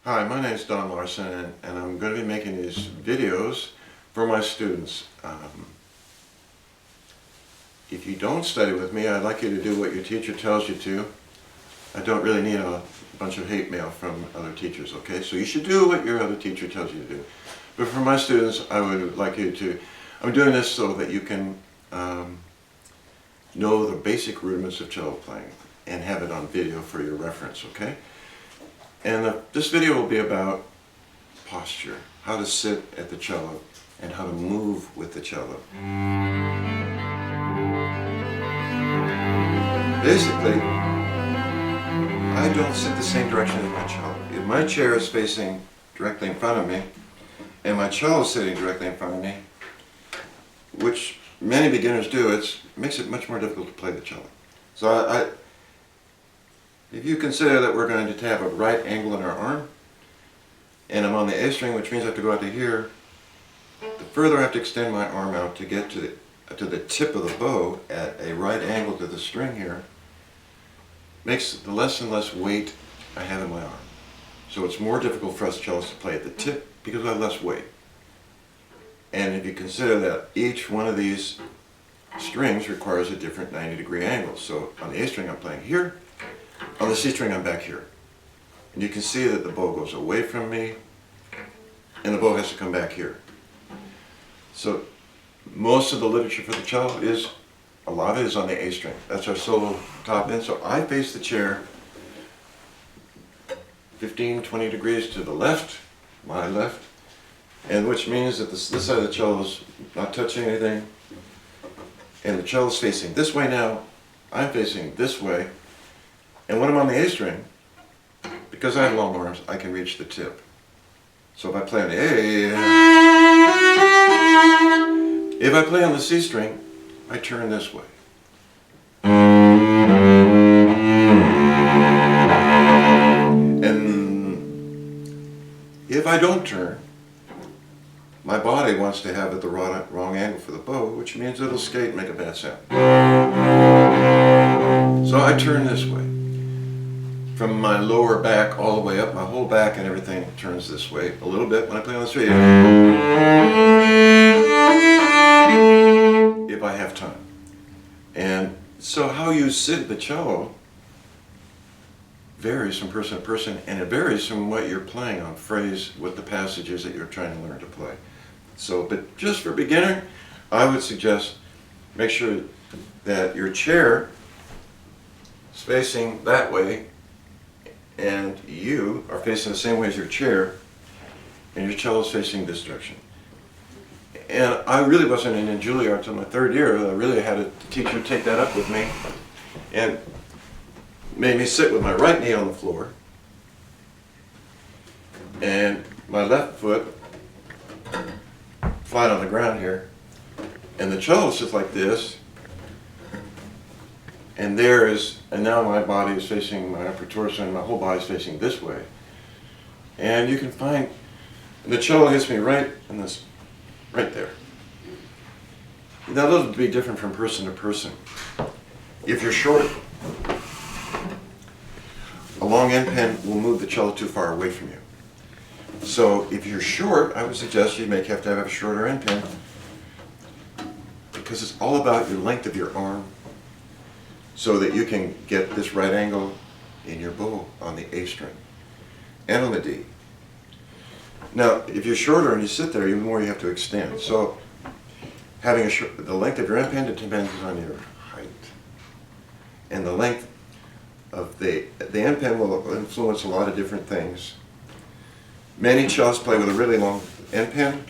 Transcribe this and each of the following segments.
Hi, my name is Larson, and I'm going to be making these videos for my students. If you don't study with me, I'd like you to do what your teacher tells you to. I don't really need a bunch of hate mail from other teachers, okay? So you should do what your other teacher tells you to do. But for my students, I would like you to, I'm doing this so that you can know the basic rudiments of cello playing and have it on video for your reference, okay? And this video will be about posture, how to sit at the cello and how to move with the cello. Basically, I don't sit the same direction as my cello. If my chair is facing directly in front of me and my cello is sitting directly in front of me, which many beginners do, it makes it much more difficult to play the cello. So if you consider that we're going to have a right angle in our arm, and I'm on the A string, which means I have to go out to here, the further I have to extend my arm out to get to the tip of the bow at a right angle to the string here, makes the less and less weight I have in my arm. So it's more difficult for us cellists to play at the tip because I have less weight. And if you consider that each one of these strings requires a different 90-degree angle. So on the A string I'm playing here, on the C string I'm back here. And you can see that the bow goes away from me and the bow has to come back here. So most of the literature for the cello is, a lot of it is on the A string. That's our solo top end. So I face the chair 15, 20 degrees to the left, my left, and which means that this side of the cello is not touching anything. And the cello is facing this way now. I'm facing this way. And when I'm on the A string, because I have long arms, I can reach the tip. So if I play on the A, if I play on the C string, I turn this way. And if I don't turn, my body wants to have it the wrong angle for the bow, which means it'll skate and make a bad sound. So I turn this way. From my lower back all the way up, my whole back and everything turns this way a little bit when I play on the street. If I have time. And so how you sit at the cello varies from person to person, and it varies from what you're playing on phrase, what the passages that you're trying to learn to play. So, but just for beginner, I would suggest make sure that your chair is facing that way and you are facing the same way as your chair and your cello is facing this direction. And I really wasn't in Juilliard until my third year. I really had a teacher take that up with me and made me sit with my right knee on the floor and my left foot flat on the ground here, and the cello sits like this, and now my body is facing, my upper torso and my whole body is facing this way. And you can find, the cello hits me right in this, right there. Now that'll be different from person to person. If you're short, a long end pen will move the cello too far away from you. So if you're short, I would suggest you may have to have a shorter end pen because it's all about your length of your arm so that you can get this right angle in your bow on the A string and on the D. Now, if you're shorter and you sit there, even more you have to extend. So having the length of your end pen depends on your height. And the length of the end pen will influence a lot of different things. Many cellists play with a really long end pen,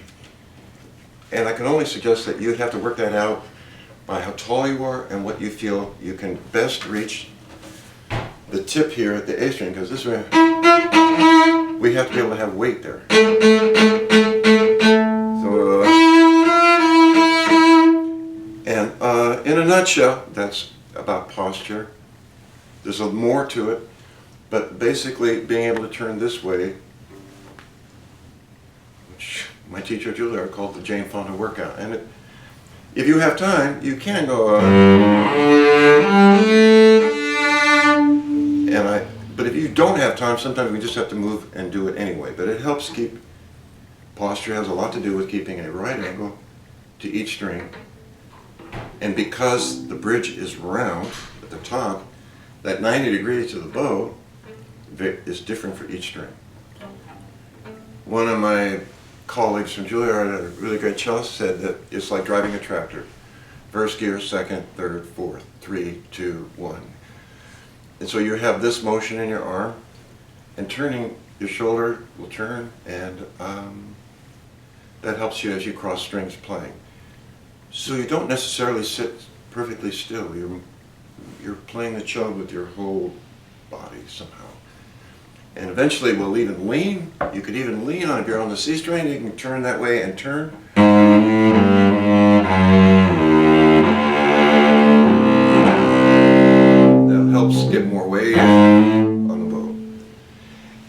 and I can only suggest that you'd have to work that out by how tall you are and what you feel you can best reach the tip here at the A string, because this way we have to be able to have weight there. So, and in a nutshell, that's about posture. There's more to it, but basically being able to turn this way, which my teacher at Juilliard called the Jane Fonda workout. And if you have time, you can go but if you don't have time, time, sometimes we just have to move and do it anyway. But it helps keep, posture has a lot to do with keeping a right angle to each string. And because the bridge is round at the top, that 90 degrees to the bow is different for each string. One of my colleagues from Juilliard, a really great cellist, said that it's like driving a tractor. First gear, second, third, fourth, 3, 2, 1. And so you have this motion in your arm, and turning, your shoulder will turn, and that helps you as you cross strings playing. So you don't necessarily sit perfectly still. You're playing the cello with your whole body somehow. And eventually we'll even lean. You could even lean on, if you're on the C string, you can turn that way and turn. That helps get more weight on the bow.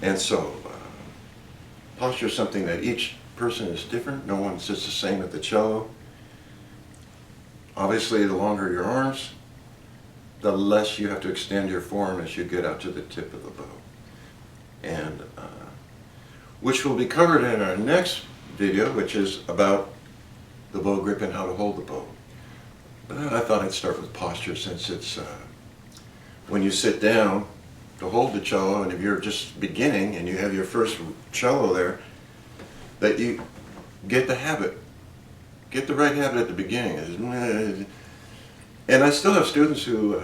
And so, posture is something that each person is different. No one sits the same at the cello. Obviously, the longer your arms, the less you have to extend your form as you get out to the tip of the bow. And which will be covered in our next video, which is about the bow grip and how to hold the bow. But I thought I'd start with posture, since it's when you sit down to hold the cello, and if you're just beginning and you have your first cello there, that you get the habit. Get the right habit at the beginning. And I still have students who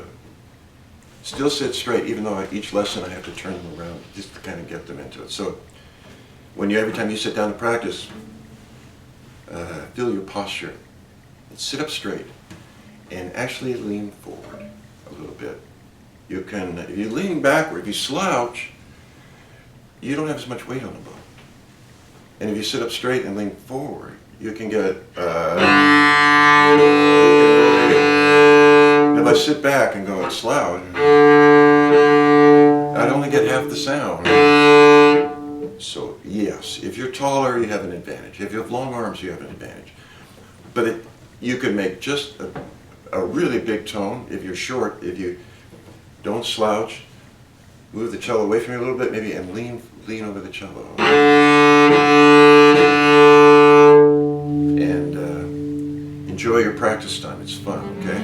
still sit straight, even though each lesson I have to turn them around just to kind of get them into it. So when every time you sit down to practice, feel your posture and sit up straight and actually lean forward a little bit. You can, if you lean backward, if you slouch, you don't have as much weight on the bow. And if you sit up straight and lean forward, you can get, if I sit back and go and slouch, I'd only get half the sound. So yes, if you're taller, you have an advantage. If you have long arms, you have an advantage. But you can make just a really big tone if you're short. If you don't slouch, move the cello away from you a little bit maybe, and lean over the cello. And enjoy your practice time. It's fun, okay?